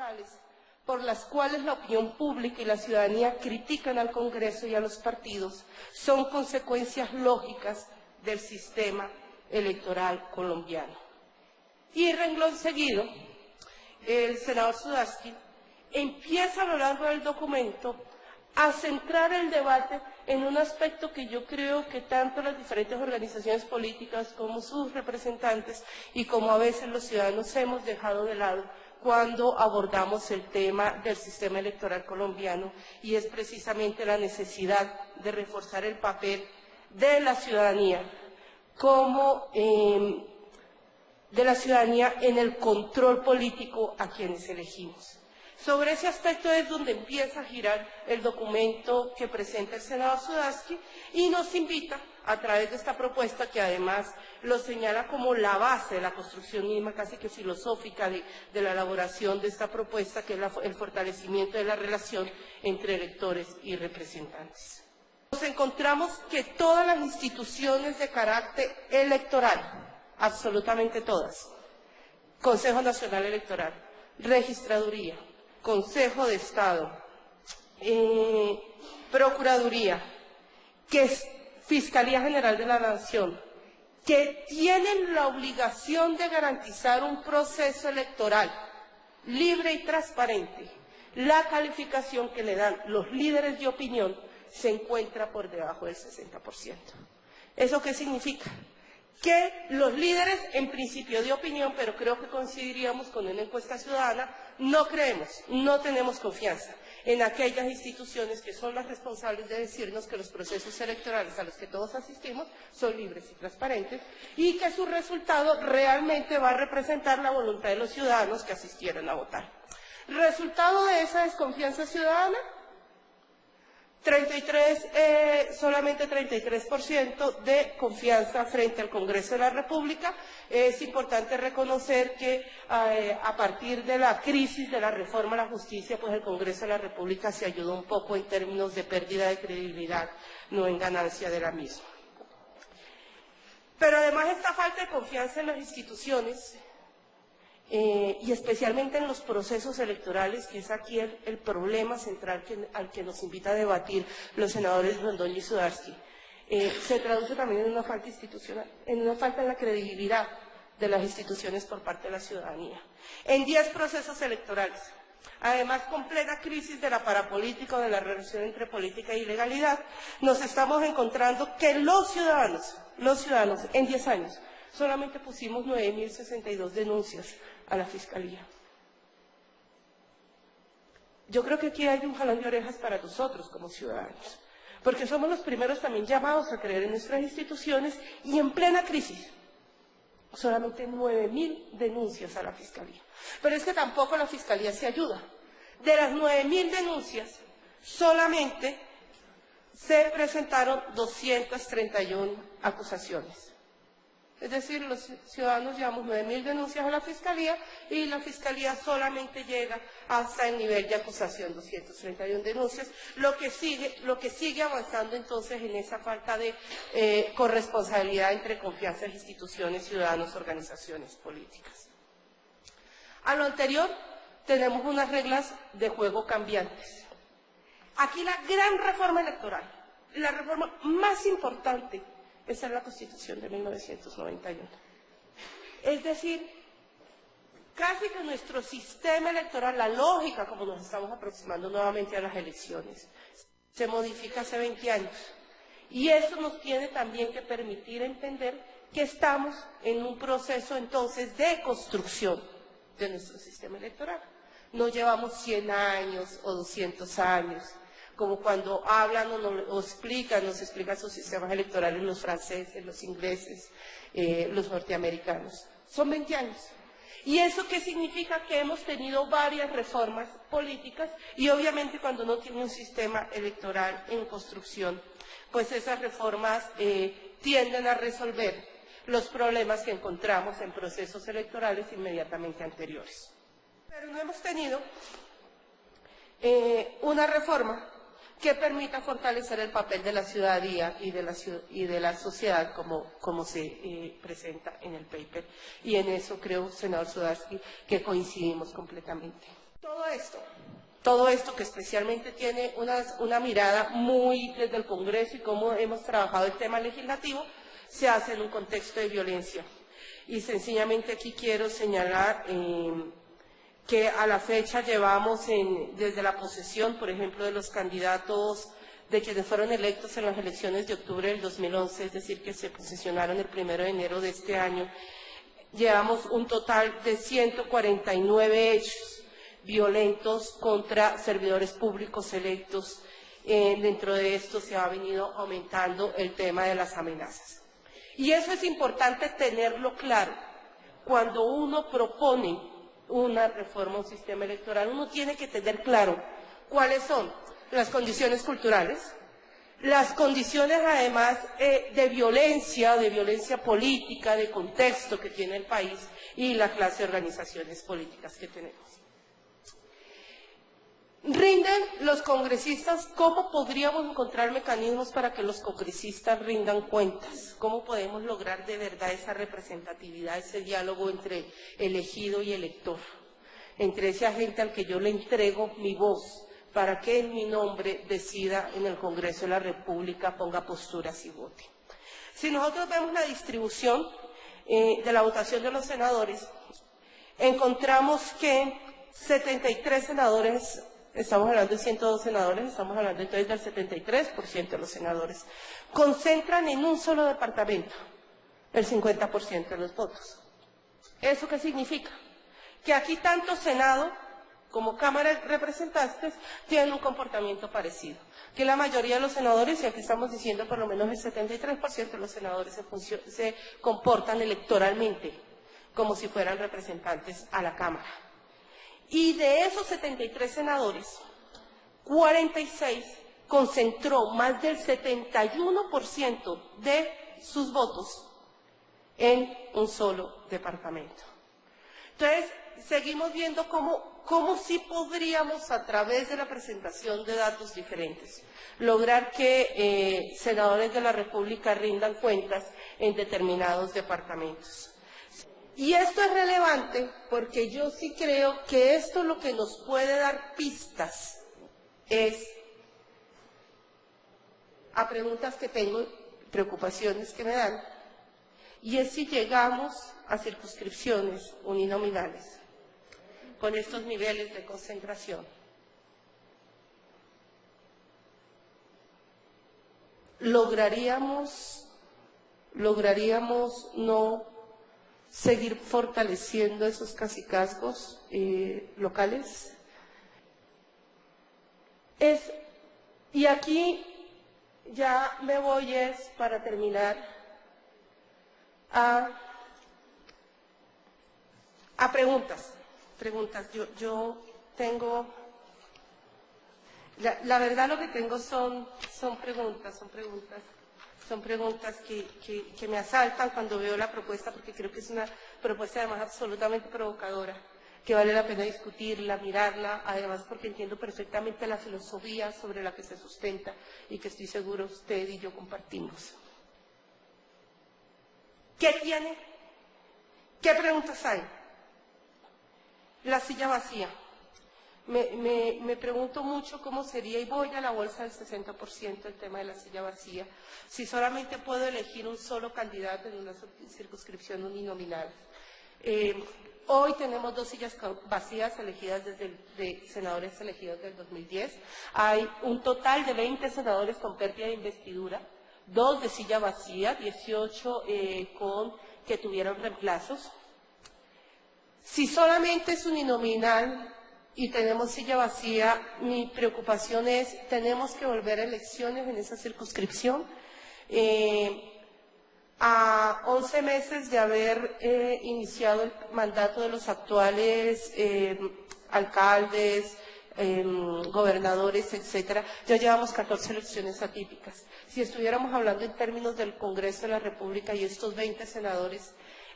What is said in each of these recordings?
fundamentales por las cuales la opinión pública y la ciudadanía critican al Congreso y a los partidos son consecuencias lógicas del sistema electoral colombiano. Y renglón seguido, el senador Sudarsky empieza a lo largo del documento a centrar el debate en un aspecto que yo creo que tanto las diferentes organizaciones políticas como sus representantes y como a veces los ciudadanos hemos dejado de lado cuando abordamos el tema del sistema electoral colombiano, y es precisamente la necesidad de reforzar el papel de la ciudadanía como de la ciudadanía en el control político a quienes elegimos. Sobre ese aspecto es donde empieza a girar el documento que presenta el senador Sudarsky y nos invita a través de esta propuesta, que además lo señala como la base de la construcción misma, casi que filosófica de la elaboración de esta propuesta, que es el fortalecimiento de la relación entre electores y representantes. Nos encontramos que todas las instituciones de carácter electoral, absolutamente todas, Consejo Nacional Electoral, Registraduría, Consejo de Estado, Procuraduría, que es Fiscalía General de la Nación, que tienen la obligación de garantizar un proceso electoral libre y transparente, la calificación que le dan los líderes de opinión se encuentra por debajo del 60%. ¿Eso qué significa? Que los líderes, en principio de opinión, pero creo que coincidiríamos con una encuesta ciudadana, no creemos, no tenemos confianza en aquellas instituciones que son las responsables de decirnos que los procesos electorales a los que todos asistimos son libres y transparentes y que su resultado realmente va a representar la voluntad de los ciudadanos que asistieron a votar. ¿Resultado de esa desconfianza ciudadana? Solamente 33% de confianza frente al Congreso de la República. Es importante reconocer que a partir de la crisis de la reforma a la justicia, pues el Congreso de la República se ayudó un poco en términos de pérdida de credibilidad, no en ganancia de la misma. Pero además esta falta de confianza en las instituciones y especialmente en los procesos electorales, que es aquí el problema central al que nos invita a debatir los senadores Londoño y Sudarsky, se traduce también en una falta institucional, en una falta en la credibilidad de las instituciones por parte de la ciudadanía. En 10 procesos electorales, además con plena crisis de la parapolítica o de la relación entre política y legalidad, nos estamos encontrando que los ciudadanos en 10 años, solamente pusimos 9.062 denuncias a la Fiscalía. Yo creo que aquí hay un jalón de orejas para nosotros como ciudadanos, porque somos los primeros también llamados a creer en nuestras instituciones y en plena crisis. Solamente 9.000 denuncias a la Fiscalía. Pero es que tampoco la Fiscalía se ayuda. De las 9.000 denuncias, solamente se presentaron 231 acusaciones. Es decir, los ciudadanos llevamos 9.000 denuncias a la Fiscalía y la Fiscalía solamente llega hasta el nivel de acusación, 231 denuncias, lo que sigue avanzando entonces en esa falta de corresponsabilidad entre confianza en instituciones, ciudadanos, organizaciones políticas. A lo anterior, tenemos unas reglas de juego cambiantes. Aquí la gran reforma electoral, la reforma más importante, esa es la Constitución de 1991. Es decir, casi que nuestro sistema electoral, la lógica como nos estamos aproximando nuevamente a las elecciones, se modifica hace 20 años. Y eso nos tiene también que permitir entender que estamos en un proceso entonces de construcción de nuestro sistema electoral. No llevamos 100 años o 200 años, como cuando hablan o nos explican sus sistemas electorales los franceses, los ingleses, los norteamericanos. Son 20 años. ¿Y eso qué significa? Que hemos tenido varias reformas políticas y obviamente cuando no tiene un sistema electoral en construcción, pues esas reformas tienden a resolver los problemas que encontramos en procesos electorales inmediatamente anteriores. Pero no hemos tenido una reforma que permita fortalecer el papel de la ciudadanía y de la sociedad como se presenta en el paper. Y en eso creo, senador Sudarsky, que coincidimos completamente. Todo esto que especialmente tiene una mirada muy desde el Congreso y cómo hemos trabajado el tema legislativo, se hace en un contexto de violencia. Y sencillamente aquí quiero señalar que a la fecha llevamos desde la posesión, por ejemplo, de los candidatos de quienes fueron electos en las elecciones de octubre del 2011, es decir, que se posesionaron el 1 de enero de este año, llevamos un total de 149 hechos violentos contra servidores públicos electos. Dentro de esto se ha venido aumentando el tema de las amenazas. Y eso es importante tenerlo claro. Cuando uno propone una reforma a un sistema electoral, uno tiene que tener claro cuáles son las condiciones culturales, las condiciones además de violencia política, de contexto que tiene el país y la clase de organizaciones políticas que tenemos. ¿Rinden los congresistas? ¿Cómo podríamos encontrar mecanismos para que los congresistas rindan cuentas? ¿Cómo podemos lograr de verdad esa representatividad, ese diálogo entre elegido y elector? Entre ese agente al que yo le entrego mi voz, para que en mi nombre decida en el Congreso de la República, ponga posturas y vote. Si nosotros vemos la distribución de la votación de los senadores, encontramos que 73 senadores, estamos hablando de 102 senadores, estamos hablando entonces del 73% de los senadores, concentran en un solo departamento el 50% de los votos. ¿Eso qué significa? Que aquí tanto Senado como Cámara de Representantes tienen un comportamiento parecido, que la mayoría de los senadores, y aquí estamos diciendo por lo menos el 73% de los senadores se comportan electoralmente como si fueran representantes a la Cámara. Y de esos 73 senadores, 46 concentró más del 71% de sus votos en un solo departamento. Entonces, seguimos viendo cómo sí podríamos, a través de la presentación de datos diferentes, lograr que senadores de la República rindan cuentas en determinados departamentos. Y esto es relevante porque yo sí creo que esto lo que nos puede dar pistas es a preguntas que tengo, preocupaciones que me dan, y es si llegamos a circunscripciones uninominales con estos niveles de concentración. ¿Lograríamos no seguir fortaleciendo esos cacicazgos locales? Y aquí ya me voy para terminar a preguntas. Yo tengo, la verdad lo que tengo son preguntas que me asaltan cuando veo la propuesta, porque creo que es una propuesta además absolutamente provocadora, que vale la pena discutirla, mirarla, además porque entiendo perfectamente la filosofía sobre la que se sustenta y que estoy seguro usted y yo compartimos. ¿Qué tiene? ¿Qué preguntas hay? La silla vacía. Me pregunto mucho cómo sería, y voy a la bolsa del 60%, el tema de la silla vacía, si solamente puedo elegir un solo candidato en una circunscripción uninominal. Hoy tenemos 2 sillas vacías elegidas de senadores elegidos del 2010. Hay un total de 20 senadores con pérdida de investidura, 2 de silla vacía, 18 que tuvieron reemplazos. Si solamente es uninominal y tenemos silla vacía, mi preocupación es, tenemos que volver a elecciones en esa circunscripción. A 11 meses de haber iniciado el mandato de los actuales alcaldes, gobernadores, etcétera, ya llevamos 14 elecciones atípicas. Si estuviéramos hablando en términos del Congreso de la República y estos 20 senadores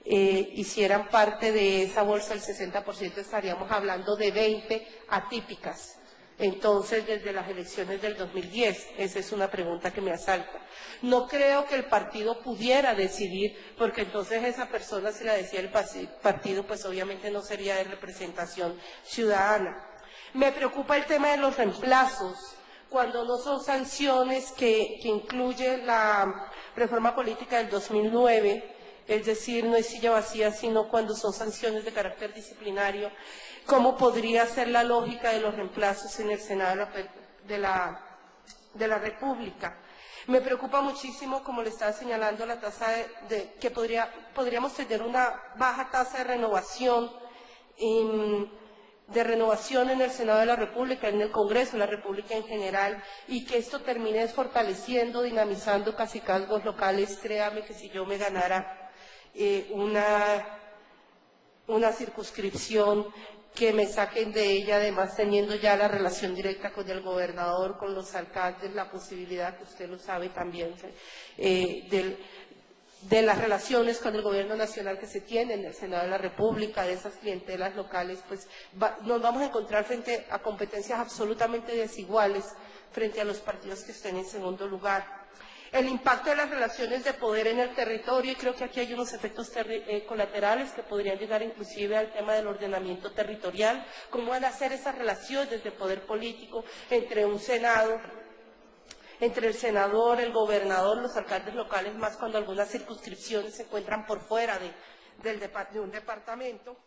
hicieran parte de esa bolsa del 60%, estaríamos hablando de 20 atípicas. Entonces, desde las elecciones del 2010, esa es una pregunta que me asalta. No creo que el partido pudiera decidir, porque entonces esa persona, si la decía el partido, pues obviamente no sería de representación ciudadana. Me preocupa el tema de los reemplazos, cuando no son sanciones que incluye la reforma política del 2009, es decir, no es silla vacía, sino cuando son sanciones de carácter disciplinario. ¿Cómo podría ser la lógica de los reemplazos en el Senado de la República? Me preocupa muchísimo, como le estaba señalando, la tasa que podríamos tener una baja tasa de renovación en el Senado de la República, en el Congreso de la República en general, y que esto termine fortaleciendo, dinamizando cacicazgos locales. Créame que si yo me ganara una circunscripción, que me saquen de ella, además teniendo ya la relación directa con el gobernador, con los alcaldes, la posibilidad, que usted lo sabe también, de las relaciones con el gobierno nacional que se tiene en el Senado de la República, de esas clientelas locales, pues nos vamos a encontrar frente a competencias absolutamente desiguales frente a los partidos que estén en segundo lugar. El impacto de las relaciones de poder en el territorio, y creo que aquí hay unos efectos colaterales que podrían llegar inclusive al tema del ordenamiento territorial. ¿Cómo van a ser esas relaciones de poder político entre un Senado, entre el senador, el gobernador, los alcaldes locales, más cuando algunas circunscripciones se encuentran por fuera de un departamento?